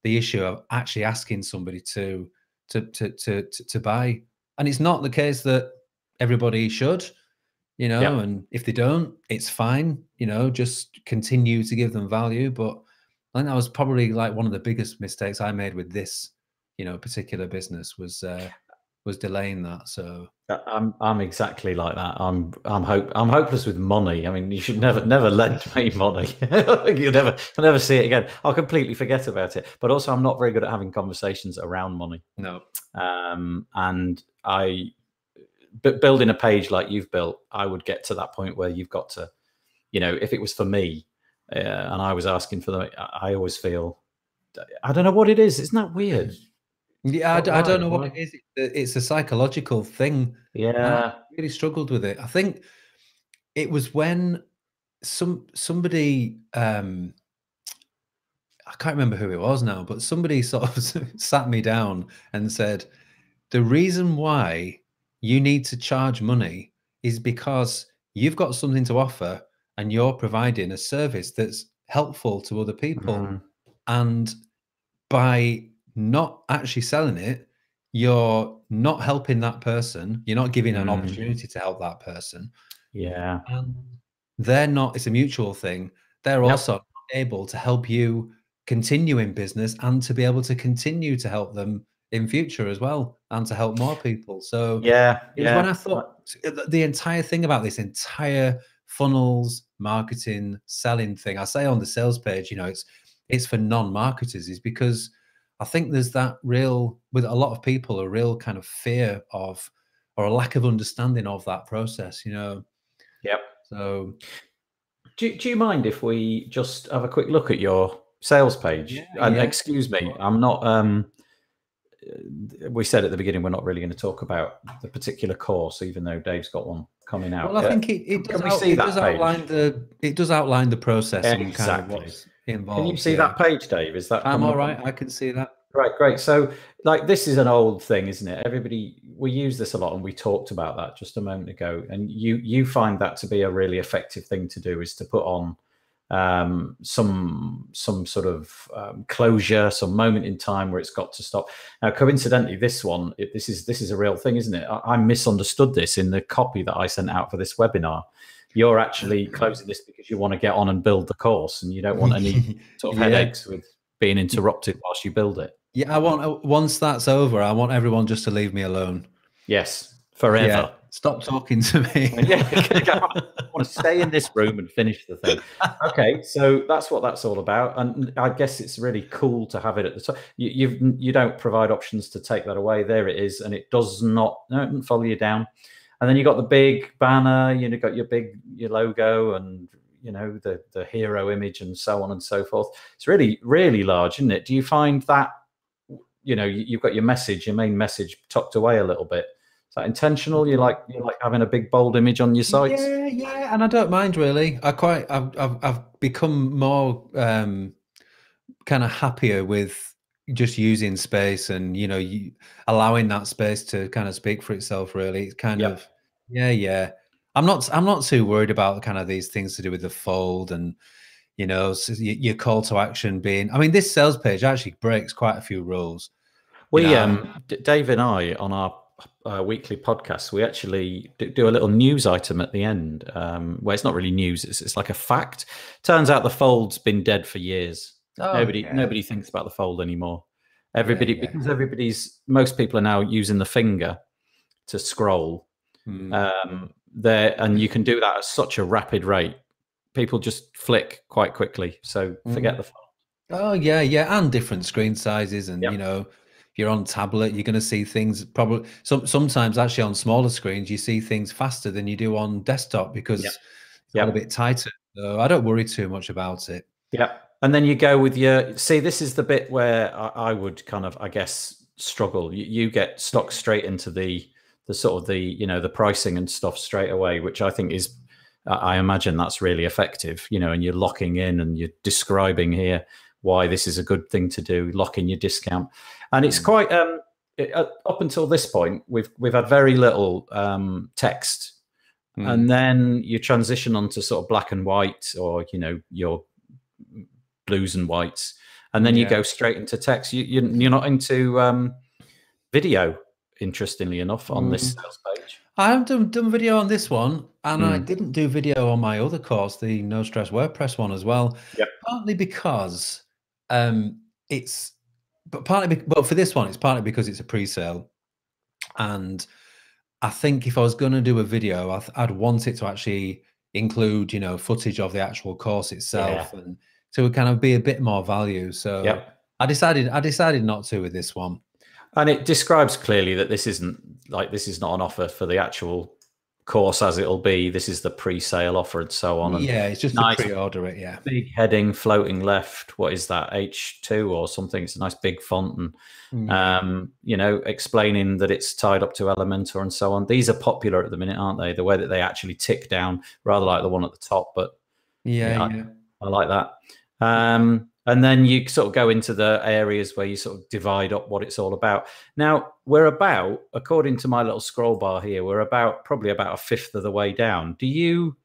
issue of actually asking somebody to buy. And it's not the case that everybody should, and if they don't, it's fine, just continue to give them value. But I think that was probably like one of the biggest mistakes I made with this, particular business was delaying that. So I'm exactly like that. I'm hopeless with money. I mean, you should never lend me money. You'll never see it again. I'll completely forget about it. But also, I'm not very good at having conversations around money. No. And but building a page like you've built, I would get to that point where you've got to, if it was for me, and I was asking for them, I always feel, I don't know what it is. Isn't that weird? Yeah, I don't know what it is. It's a psychological thing. Yeah, I really struggled with it. I think it was when somebody, I can't remember who it was now, but somebody sort of sat me down and said, the reason why you need to charge money is because you've got something to offer and you're providing a service that's helpful to other people. And by not actually selling it, you're not helping that person. You're not giving an opportunity to help that person. Yeah. And they're not, it's a mutual thing. They're also able to help you continue in business and to be able to continue to help them in future as well, and to help more people. So it was when I thought the entire thing about this entire funnels, marketing, selling thing, I say on the sales page, it's for non-marketers, is because I think there's that real, with a lot of people, a real kind of fear of, or a lack of understanding of that process, Yep. So do you mind if we just have a quick look at your sales page? And excuse me, I'm not, we said at the beginning we're not really going to talk about the particular course, even though Dave's got one coming out. Well, I think it does outline the process and kind of what's involved. Can you see that page, Dave? Is that I'm all right? I can see that. Great. So, like, this is an old thing, isn't it? We use this a lot, and we talked about that just a moment ago. And you find that to be a really effective thing to do, is to put on some sort of closure, some moment in time where it's got to stop. Now, coincidentally, this is a real thing, isn't it? I misunderstood this in the copy that I sent out for this webinar. You're actually closing this because you want to get on and build the course, and you don't want any sort of headaches with being interrupted whilst you build it. Yeah, once that's over, I want everyone just to leave me alone. Yes, forever. Yeah. Stop talking to me. I want to stay in this room and finish the thing. Okay, so that's what that's all about, and I guess it's really cool to have it at the top. You don't provide options to take that away. There it is, and it does not follow you down. And then you got the big banner. Got your logo, and the hero image, and so on and so forth. It's really, really large, isn't it? Do you find that you've got your main message tucked away a little bit? Is that intentional? You like having a big bold image on your sites? Yeah, and I don't mind really. I've become more kind of happier with just using space and allowing that space to kind of speak for itself. Really, it's kind of I'm not too worried about kind of these things to do with the fold and your call to action being. I mean, this sales page actually breaks quite a few rules. Dave and I, on our weekly podcast, we actually do a little news item at the end, where it's not really news; it's like a fact. Turns out the fold's been dead for years. Nobody thinks about the fold anymore. Because most people are now using the finger to scroll. And you can do that at such a rapid rate. People just flick quite quickly. So forget the fold. Oh yeah, and different screen sizes, and if you're on tablet, you're going to see things probably sometimes actually on smaller screens. You see things faster than you do on desktop because it's a bit tighter. So I don't worry too much about it. Yeah. And then you go with your, see, this is the bit where I would kind of, I guess, struggle. You get stuck straight into the sort of the, you know, the pricing and stuff straight away, which I think is, I imagine that's really effective, you know, and you're locking in and you're describing here why this is a good thing to do, lock in your discount. And it's quite, up until this point, we've had very little text. And then you transition onto sort of black and white, or, you know, your blues and whites, and then you go straight into text. You're not into video, interestingly enough, on this sales page. I have done video on this one, and I didn't do video on my other course, the No Stress WordPress one, as well. Yep. Partly because it's, but for this one, it's partly because it's a pre-sale, and I think if I was going to do a video, I'd want it to actually include, you know, footage of the actual course itself, and to kind of be a bit more value. So I decided not to with this one. And it describes clearly that this is not an offer for the actual course as it'll be. This is the pre-sale offer and so on. And yeah, it's just nice, to pre-order it. Yeah, big heading, floating left. What is that? H2 or something? It's a nice big font, and you know, explaining that it's tied up to Elementor and so on. These are popular at the minute, aren't they? The way that they actually tick down, rather like the one at the top. But I like that. And then you sort of go into the areas where you sort of divide up what it's all about. Now, we're about, according to my little scroll bar here, we're probably about a fifth of the way down. Do you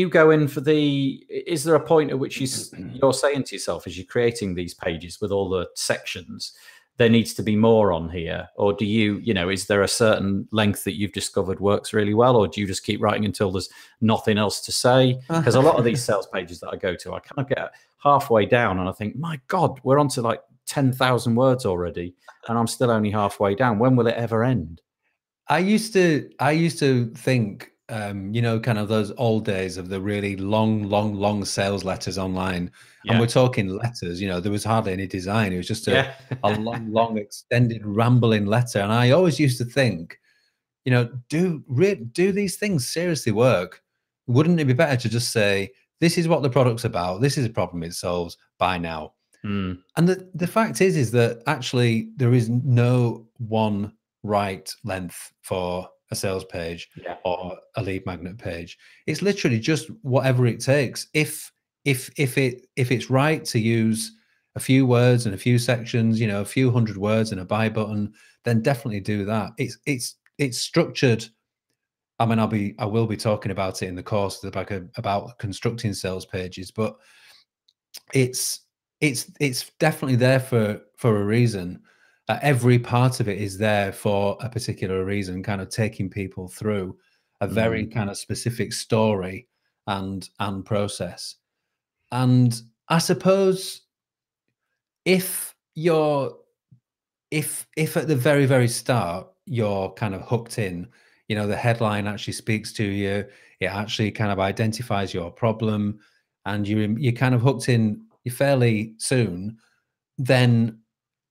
go in for is there a point at which you're saying to yourself, as you're creating these pages with all the sections, there needs to be more on here? Or do you know, is there a certain length that you've discovered works really well? Or do you just keep writing until there's nothing else to say? Because a lot of these sales pages that I go to, I kind of get halfway down and I think, my God, we're on to like 10,000 words already, and I'm still only halfway down. When will it ever end? I used to think, you know, kind of those old days of the really long sales letters online. And we're talking letters, you know, there was hardly any design. It was just a long extended rambling letter. And I always used to think, you know, do these things seriously work? Wouldn't it be better to just say, this is what the product's about, this is a problem it solves, buy now? And the fact is that actually there is no one right length for a sales page or a lead magnet page. It's literally just whatever it takes. If it's right to use a few words and a few sections, you know, a few hundred words and a buy button, then definitely do that. It's structured. I mean, I will be talking about it in the course about constructing sales pages, but it's definitely there for a reason. Every part of it is there for a particular reason, kind of taking people through a very kind of specific story and process. And I suppose if at the very, very start, you're kind of hooked in, you know, the headline actually speaks to you, it actually kind of identifies your problem, and you're kind of hooked in fairly soon, then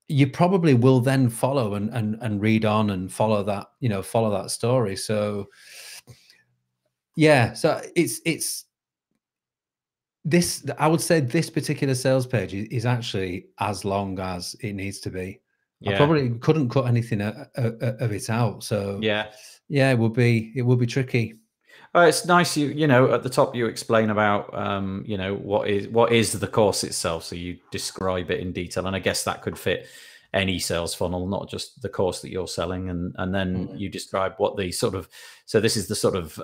you probably will then follow and read on and follow that, you know, follow that story. So yeah, so it's this, I would say this particular sales page is actually as long as it needs to be. I probably couldn't cut anything of it out. So yeah, it would be tricky. It's nice, you know, at the top you explain about you know, what is the course itself, so you describe it in detail, and I guess that could fit any sales funnel, not just the course that you're selling, and then you describe what the sort of, so this is the sort of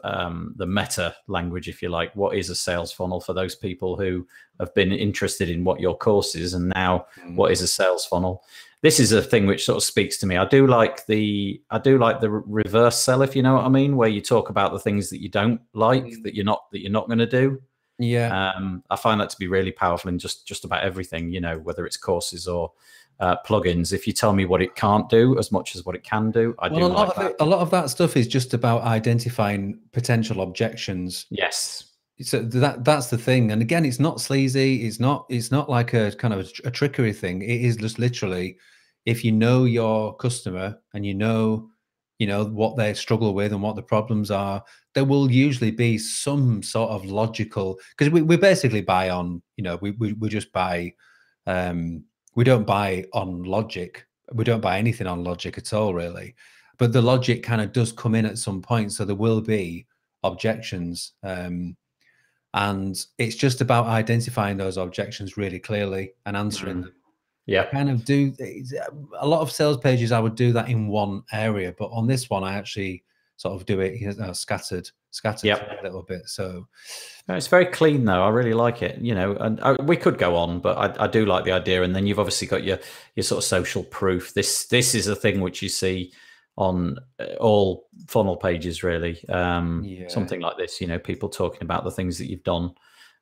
the meta language, if you like. What is a sales funnel for those people who have been interested in what your course is, and now what is a sales funnel? This is a thing which sort of speaks to me. I do like the reverse sell, if you know what I mean, where you talk about the things that you don't like, that you're not going to do. Yeah. I find that to be really powerful in just about everything, you know, whether it's courses or plugins. If you tell me what it can't do as much as what it can do, I do like that. A lot of that stuff is just about identifying potential objections. Yes. So that's the thing. And again, it's not sleazy. It's not like a kind of a trickery thing. It is just literally, if you know your customer and you know you know, what they struggle with and what the problems are, there will usually be some sort of logical, because we basically buy on, you know, we just buy, we don't buy on logic. We don't buy anything on logic at all, really. But the logic kind of does come in at some point. So there will be objections. And it's just about identifying those objections really clearly and answering them. Yeah. I kind of do a lot of sales pages. I would do that in one area, but on this one, I actually sort of do it scattered a little bit. So it's very clean, though. I really like it. You know, and we could go on, but I do like the idea. And then you've obviously got your sort of social proof. This is a thing which you see on all funnel pages, really. Something like this, you know, people talking about the things that you've done.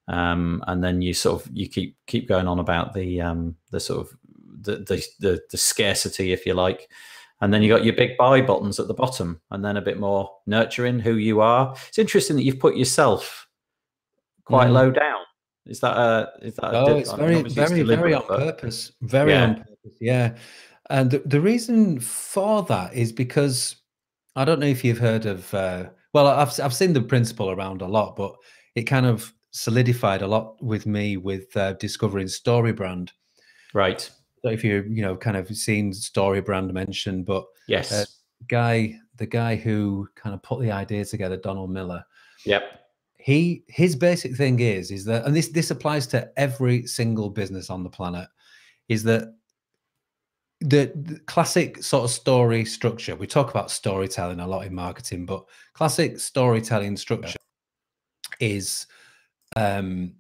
And then you sort of keep going on about the sort of the scarcity, if you like, and then you got your big buy buttons at the bottom, and then a bit more nurturing who you are. It's interesting that you've put yourself quite low down. Is that it's very on purpose. Very on purpose. Yeah, and the reason for that is because I don't know if you've heard of. Well, I've seen the principle around a lot, but it kind of solidified a lot with me with discovering StoryBrand. Right. So if you kind of seen StoryBrand mentioned, but yes, the guy who kind of put the idea together, Donald Miller. Yep. His basic thing is that, and this applies to every single business on the planet, is that the classic sort of story structure. We talk about storytelling a lot in marketing, but classic storytelling structure is it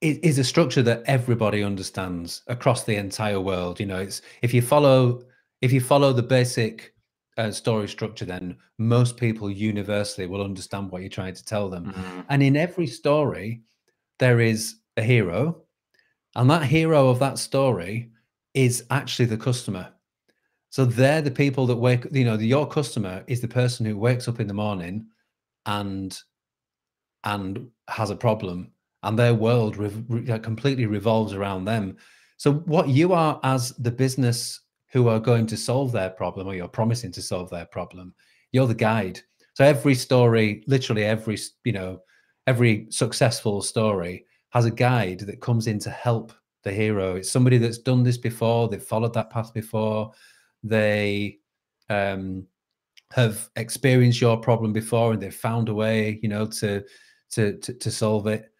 is a structure that everybody understands across the entire world. You know, it's if you follow the basic story structure, then most people universally will understand what you're trying to tell them. And in every story, there is a hero, and that hero of that story is actually the customer. So they're the people that your customer is the person who wakes up in the morning and has a problem, and their world completely revolves around them. So what you are as the business who are going to solve their problem, or you're promising to solve their problem, you're the guide. So every story, literally every successful story has a guide that comes in to help the hero. It's somebody that's done this before, they've followed that path before, they have experienced your problem before, and they've found a way, to solve it.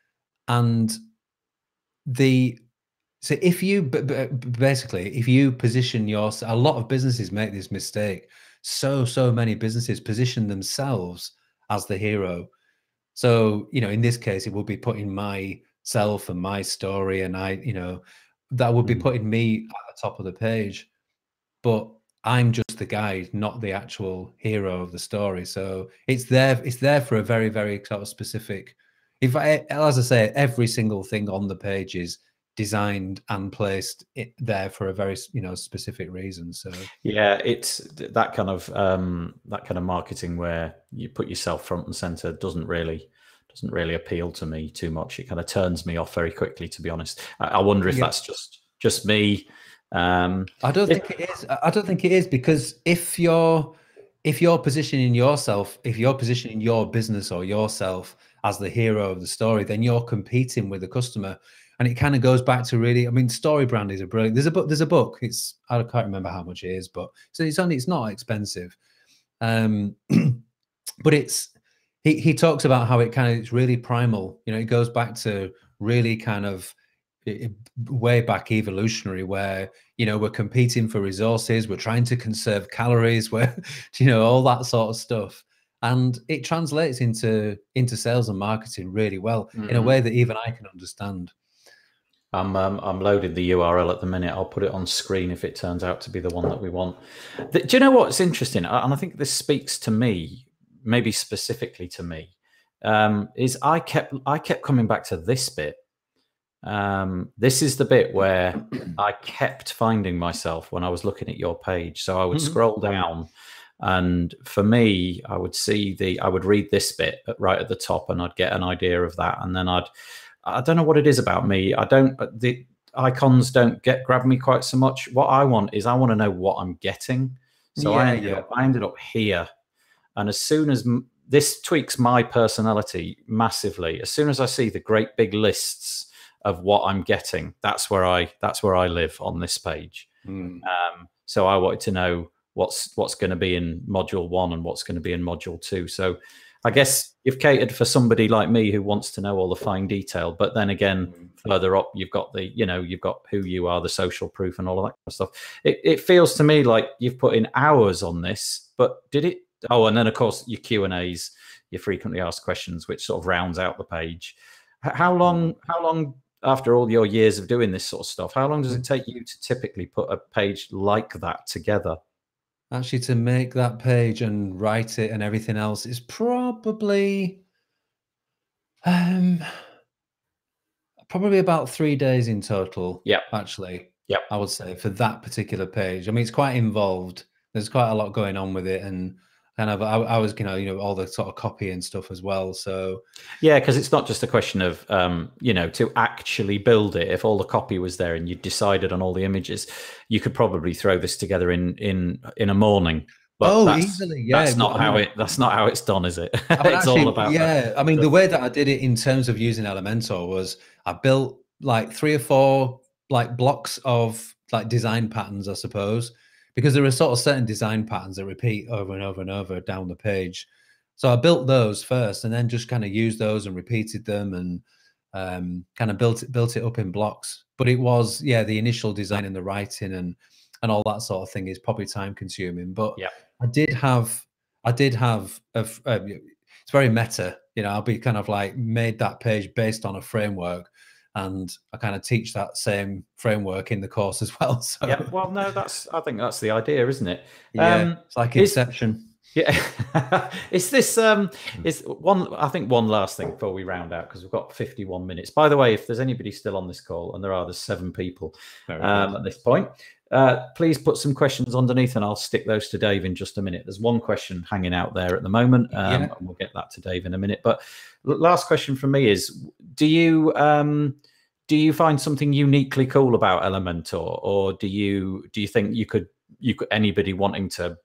And so if you basically, if you position yourself, a lot of businesses make this mistake. So many businesses position themselves as the hero. So, in this case, it will be putting myself and my story, and that would be putting me at the top of the page. But I'm just the guide, not the actual hero of the story. So it's there for a very, very sort of specific. As I say, every single thing on the page is designed and placed there for a very specific reason. So yeah, it's that kind of marketing where you put yourself front and center doesn't really appeal to me too much. It kind of turns me off very quickly, to be honest. I wonder if that's just me. I don't think it is. I don't think it is, because if you're positioning yourself, if you're positioning your business or yourself as the hero of the story, then you're competing with the customer. And it kind of goes back to StoryBrand is a brilliant. There's a book. I can't remember how much it is, but so it's not expensive. But he talks about how it's really primal. It goes back to really kind of way back evolutionary, where we're competing for resources, we're trying to conserve calories, where all that sort of stuff, and it translates into sales and marketing really well in a way that even I can understand. I'm loading the URL at the minute. I'll put it on screen if it turns out to be the one that we want. Do you know what's interesting? And I think this speaks to me, maybe specifically to me, is I kept coming back to this bit. This is the bit where I kept finding myself when I was looking at your page. So I would scroll down, and for me, I would read this bit right at the top, and I'd get an idea of that. And then I don't know what it is about me. The icons don't grab me quite so much. What I want to know what I'm getting. So I ended up here, and as soon as this tweaks my personality massively, as soon as I see the great big lists of what I'm getting, that's where I live on this page. So I wanted to know what's going to be in module 1 and what's going to be in module 2. So I guess you've catered for somebody like me who wants to know all the fine detail, but then again, further up, you've got you've got who you are, the social proof and all of that kind of stuff. It feels to me like you've put in hours on this, but did it? Oh, and then of course your Q&As, your frequently asked questions, which sort of rounds out the page. How long after all your years of doing this sort of stuff, how long does it take you to typically put a page like that together? Actually, to make that page and write it and everything else is probably about 3 days in total. Yeah, actually. Yeah, I would say for that particular page. I mean, it's quite involved. There's quite a lot going on with it, and kind of I was all the sort of copy and stuff as well. So yeah, because it's not just a question of to actually build it. If all the copy was there and you decided on all the images, you could probably throw this together in a morning. But easily, yeah. That's not how it's done, is it? It's all about I mean, the way that I did it in terms of using Elementor was I built like 3 or 4 like blocks of like design patterns, I suppose, because there are sort of certain design patterns that repeat over and over and over down the page. So I built those first, and then just kind of used those and repeated them, and kind of built it up in blocks. But it was, the initial design and the writing and all that sort of thing is probably time consuming. But yeah, I did have it's very meta. I'll be kind of like made that page based on a framework, and I kind of teach that same framework in the course as well. So yeah. Well, no, I think that's the idea, isn't it? Yeah, it's like Inception. Yeah. Is this is one, I think one last thing before we round out, because we've got 51 minutes. By the way, if there's anybody still on this call, and there's 7 people at this point, please put some questions underneath, and I'll stick those to Dave in just a minute. There's one question hanging out there at the moment, and we'll get that to Dave in a minute. But last question from me is, do you find something uniquely cool about Elementor, or do you think you could anybody wanting to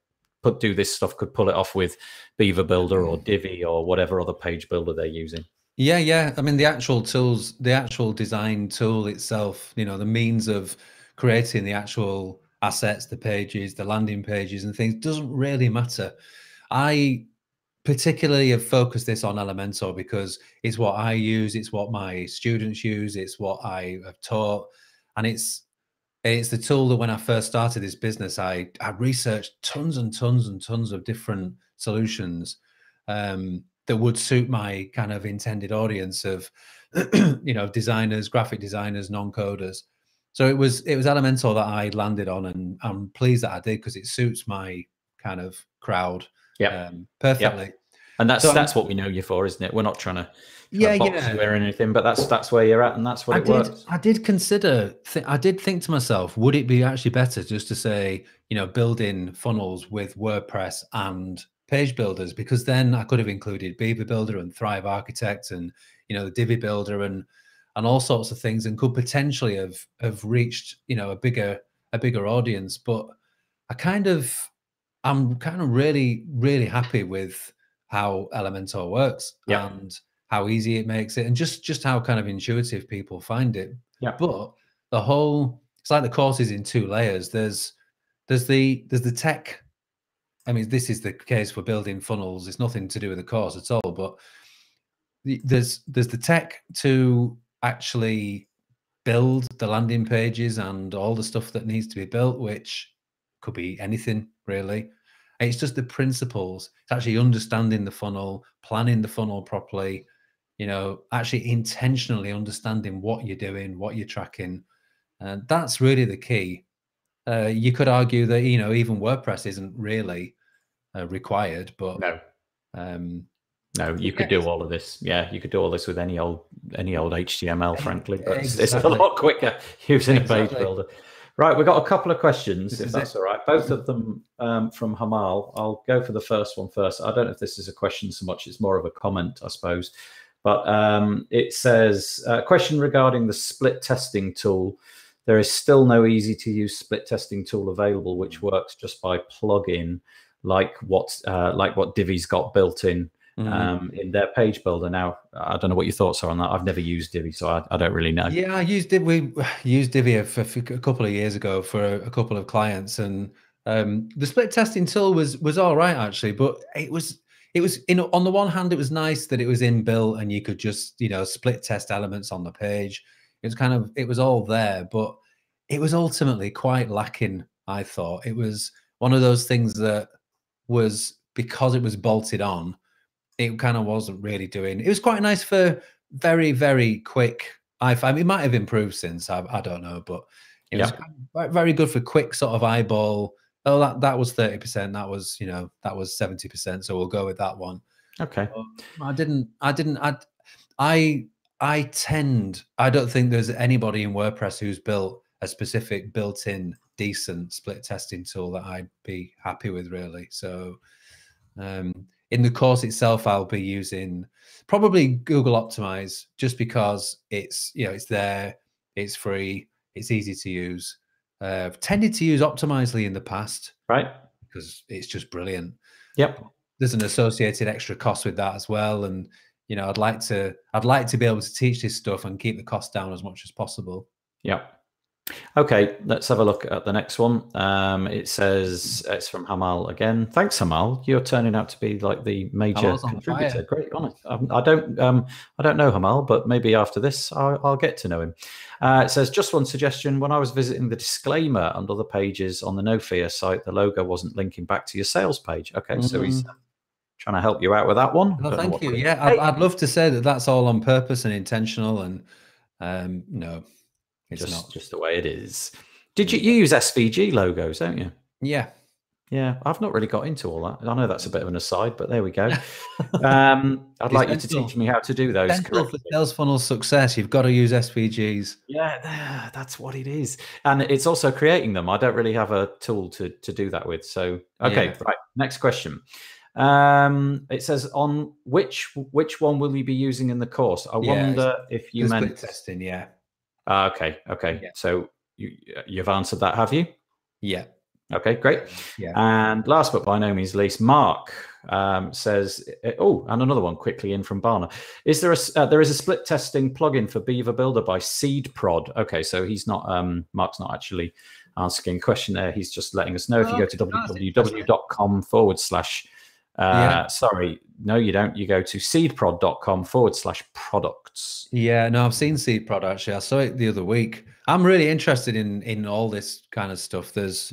do this stuff could pull it off with Beaver Builder or Divi or whatever other page builder they're using? Yeah. I mean, the actual tools, the actual design tool itself, the means of creating the actual assets, the pages, the landing pages and things doesn't really matter. I particularly have focused this on Elementor because it's what I use, it's what my students use, it's what I have taught, and it's the tool that when I first started this business, I researched tons and tons and tons of different solutions that would suit my kind of intended audience of, designers, graphic designers, non-coders. So it was Elementor that I landed on, and I'm pleased that I did because it suits my kind of crowd perfectly. Yep. And that's what we know you for, isn't it? We're not trying to box you or anything, but that's where you're at, and that's what it works. I did consider, I did think to myself, would it be actually better just to say, building funnels with WordPress and page builders? Because then I could have included Beaver Builder and Thrive Architect and, the Divi Builder and all sorts of things, and could potentially have reached, a bigger audience. But I'm kind of really, really happy with how Elementor works and how easy it makes it, and just how kind of intuitive people find it. Yeah. But it's like the course is in 2 layers. There's the tech. I mean, this is the case for building funnels. It's nothing to do with the course at all. But there's the tech to actually build the landing pages and all the stuff that needs to be built, which could be anything really. It's just the principles. It's actually understanding the funnel, planning the funnel properly, actually intentionally understanding what you're doing, what you're tracking. And that's really the key. You could argue that, even WordPress isn't really required, but no, you could do all of this. Yeah, you could do all this with any old HTML, frankly, but it's a lot quicker using a page builder. Right, we've got a couple of questions, if that's all right. Both of them from Hamal. I'll go for the first one first. I don't know if this is a question so much, it's more of a comment, I suppose. But it says, question regarding the split testing tool There is still no easy to use split testing tool available, which works just by plugin, like what Divi's got built in their page builder. Now, I don't know what your thoughts are on that. I've never used Divi, so I don't really know. Yeah, I used it. We used Divi a couple of years ago for a couple of clients, and the split testing tool was all right actually, but it was on the one hand it was nice that it was inbuilt and you could just split test elements on the page. It was all there, but it was ultimately quite lacking. I thought it was one of those things that was, because it was bolted on, it kind of wasn't really doing. It was quite nice for very, very quick. I find it might have improved since, I don't know, but it was very good for quick sort of eyeball. Oh, that was 30%. That was, that was 70%. So we'll go with that one. Okay. I don't think there's anybody in WordPress who's built a specific built-in decent split testing tool that I'd be happy with, really. So in the course itself, I'll be using probably Google Optimize, just because it's there, it's free, it's easy to use. I've tended to use Optimizely in the past, right? Because it's just brilliant. Yep. There's an associated extra cost with that as well, and I'd like to be able to teach this stuff and keep the cost down as much as possible. Yep. Okay, let's have a look at the next one. It says it's from Hamal again. Thanks, Hamal. You're turning out to be like the major contributor. Great, honest. I don't know Hamal, but maybe after this I'll get to know him. It says, just one suggestion. When I was visiting the disclaimer and other pages on the No Fear site, the logo wasn't linking back to your sales page. Okay, so he's trying to help you out with that one. Well, thank you. Yeah, I'd love to say that that's all on purpose and intentional, and no. It's not just the way it is. Did you use SVG logos, don't you? Yeah. Yeah, I've not really got into all that. I know that's a bit of an aside, but there we go. I'd like you to teach me how to do those. For sales funnel success, you've got to use SVGs. Yeah, that's what it is. And it's also creating them. I don't really have a tool to do that with. So, okay, right. Next question. It says, on which one will you be using in the course? I wonder if you meant testing. Yeah. Okay. Yeah. So you've answered that, have you? Yeah. Okay, great. Yeah. And last but by no means least, Mark says, and another one quickly in from Barna. There is a split testing plugin for Beaver Builder by SeedProd. Okay, so he's not Mark's not actually asking a question there. He's just letting us know. If you go to www.com/. Sorry, no, you don't. You go to seedprod.com/products. Yeah, no, I've seen SeedProd actually. I saw it the other week. I'm really interested in all this kind of stuff. There's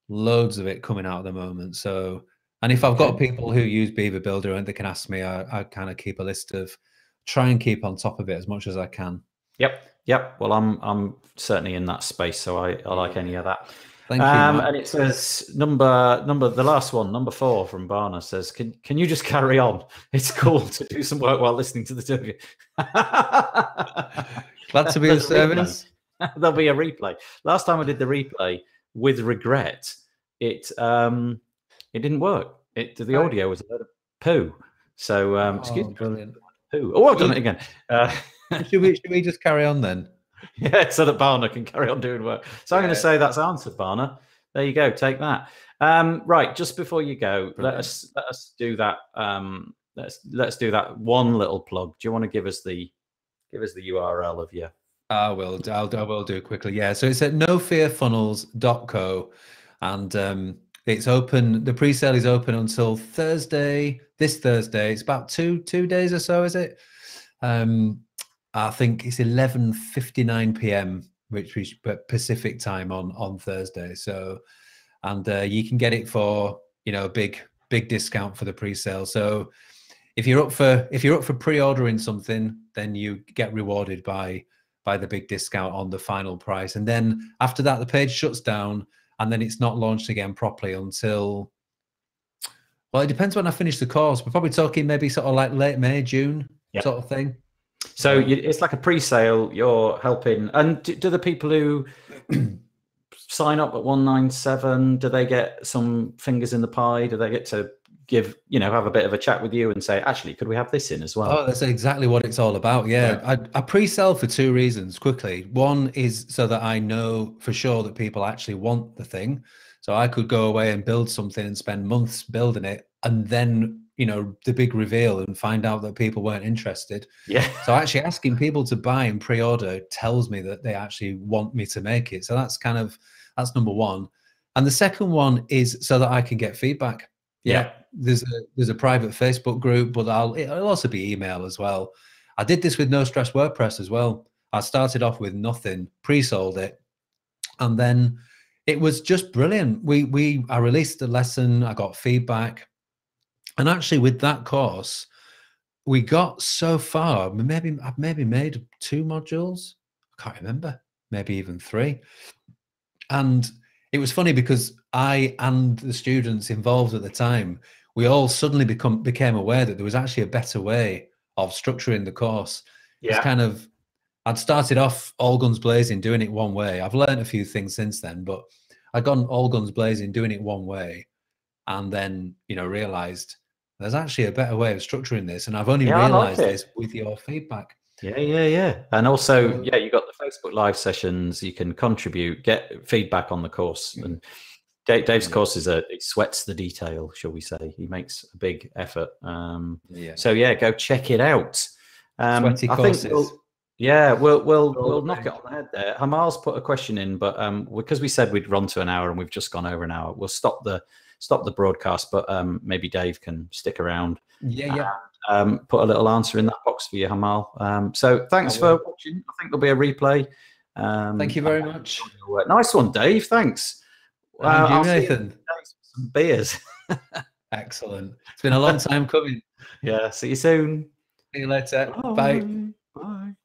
loads of it coming out at the moment. So, and if I've got people who use Beaver Builder and they can ask me, I kind of keep a list of, try and keep on top of it as much as I can. Yep. Well, I'm certainly in that space, so I like any of that. Thank you. And it says the last one, number 4 from Barna says, can you just carry on? It's cool to do some work while listening to the two of you. Glad to be of service. There'll be a replay. Last time I did the replay, with regret, it didn't work. The audio was a load of poo. So excuse me. Brilliant. Poo. Oh, I've done it again. Should we just carry on then? Yeah, so that Barna can carry on doing work. So I'm going to say that's answered, Barna. There you go. Take that. Right, just before you go, let us do that. Let's do that one little plug. Do you want to give us the URL of your? I will do it quickly. Yeah, so it's at nofearfunnels.co, and it's open. The pre-sale is open until Thursday. This Thursday. It's about two days or so, is it? I think it's 11:59 p.m. which Pacific time on Thursday. So, and you can get it for a big discount for the pre-sale. So, if you're up for pre-ordering something, then you get rewarded by the big discount on the final price. And then after that, the page shuts down, and then it's not launched again properly until. Well, it depends when I finish the course. We're probably talking maybe sort of like late May, June sort of thing. So it's like a pre-sale. You're helping, and do the people who sign up at 197? Do they get some fingers in the pie? Do they get to have a bit of a chat with you and say, actually, could we have this in as well? Oh, that's exactly what it's all about. Yeah. I pre-sell for two reasons quickly. One is so that I know for sure that people actually want the thing. So I could go away and build something and spend months building it, and then, the big reveal and find out that people weren't interested. Yeah. So actually asking people to buy and pre-order tells me that they actually want me to make it. So that's number one. And the second one is so that I can get feedback. Yeah. There's a private Facebook group, but it'll also be email as well. I did this with No Stress WordPress as well. I started off with nothing, pre-sold it, and then it was just brilliant. I released the lesson, I got feedback, and actually with that course, we got so far. I've maybe made 2 modules. I can't remember, maybe even 3, and it was funny because I and the students involved at the time, we all suddenly became aware that there was actually a better way of structuring the course. Yeah. It's I'd started off all guns blazing, doing it one way. I've learned a few things since then, but I'd gone all guns blazing, doing it one way, and then, realized there's actually a better way of structuring this. And I've only realized this with your feedback. Yeah. And also, you got the Facebook Live sessions. You can contribute, get feedback on the course. And Dave's course he sweats the detail, shall we say. He makes a big effort. So go check it out. Sweaty courses. We'll knock it on the head there. Hamal's put a question in, but because we said we'd run to an hour and we've just gone over an hour, we'll stop the broadcast, but maybe Dave can stick around. Put a little answer in that box for you, Hamal. So thanks for watching. I think there'll be a replay. Thank you very much. Nice one, Dave. Thanks. And you, Nathan. Some beers. Excellent. It's been a long time coming. Yeah. See you soon. See you later. Bye. Bye.